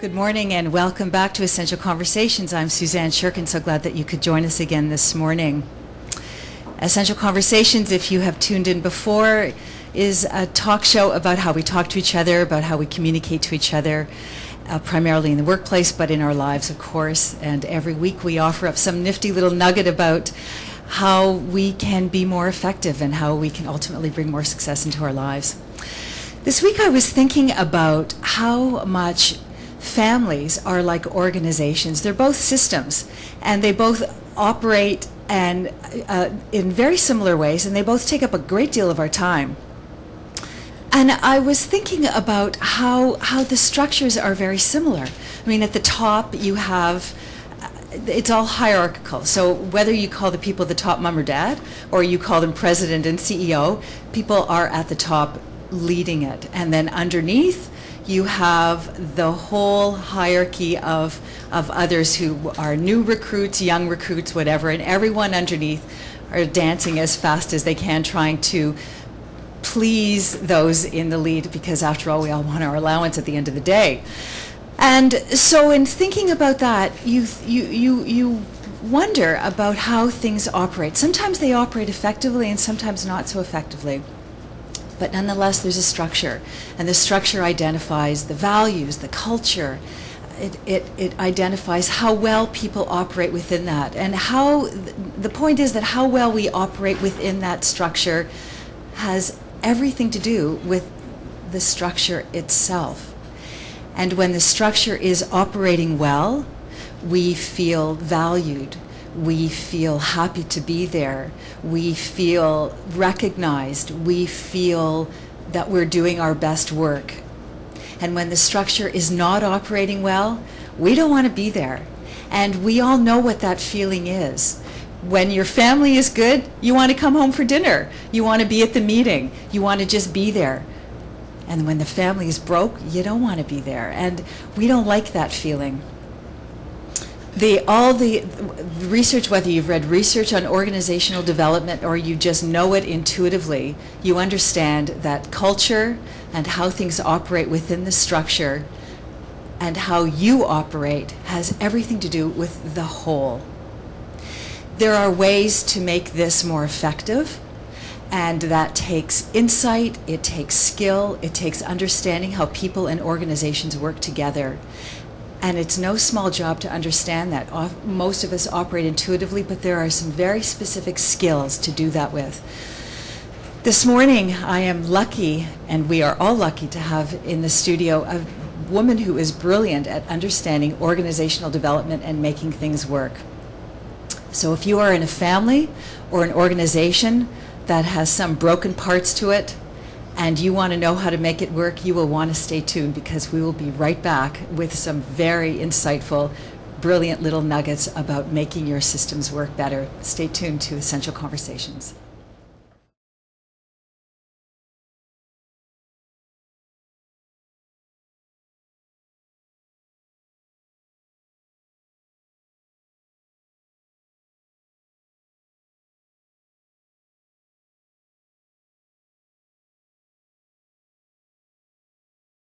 Good morning and welcome back to Essential Conversations. I'm Suzanne Shirkin, so glad that you could join us again this morning. Essential Conversations, if you have tuned in before, is a talk show about how we talk to each other, about how we communicate to each other, primarily in the workplace, but in our lives, of course. And every week we offer up some nifty little nugget about how we can be more effective and how we can ultimately bring more success into our lives. This week I was thinking about how much families are like organizations. They're both systems, and they both operate and in very similar ways, and they both take up a great deal of our time. And I was thinking about how the structures are very similar. I mean, at the top you have, it's all hierarchical. So whether you call the people the top mom or dad, or you call them president and CEO, people are at the top leading it. And then underneath, you have the whole hierarchy of others who are new recruits, young recruits, whatever, and everyone underneath are dancing as fast as they can, trying to please those in the lead, because after all, we all want our allowance at the end of the day. And so in thinking about that, you wonder about how things operate. Sometimes they operate effectively and sometimes not so effectively. But nonetheless, there's a structure, and the structure identifies the values, the culture. It identifies how well people operate within that, and how the point is that how well we operate within that structure has everything to do with the structure itself. And when the structure is operating well, we feel valued. We feel happy to be there. We feel recognized. We feel that we're doing our best work. And when the structure is not operating well, we don't want to be there. And we all know what that feeling is. When your family is good, you want to come home for dinner. You want to be at the meeting. You want to just be there. And when the family is broke, you don't want to be there. And we don't like that feeling. All the research, whether you've read research on organizational development or you just know it intuitively, you understand that culture and how things operate within the structure and how you operate has everything to do with the whole. There are ways to make this more effective, and that takes insight, it takes skill, it takes understanding how people and organizations work together. And it's no small job to understand that. Most of us operate intuitively, but there are some very specific skills to do that with. This morning, I am lucky, and we are all lucky, to have in the studio a woman who is brilliant at understanding organizational development and making things work. So if you are in a family or an organization that has some broken parts to it, and you want to know how to make it work, you will want to stay tuned, because we will be right back with some very insightful, brilliant little nuggets about making your systems work better. Stay tuned to Essential Conversations.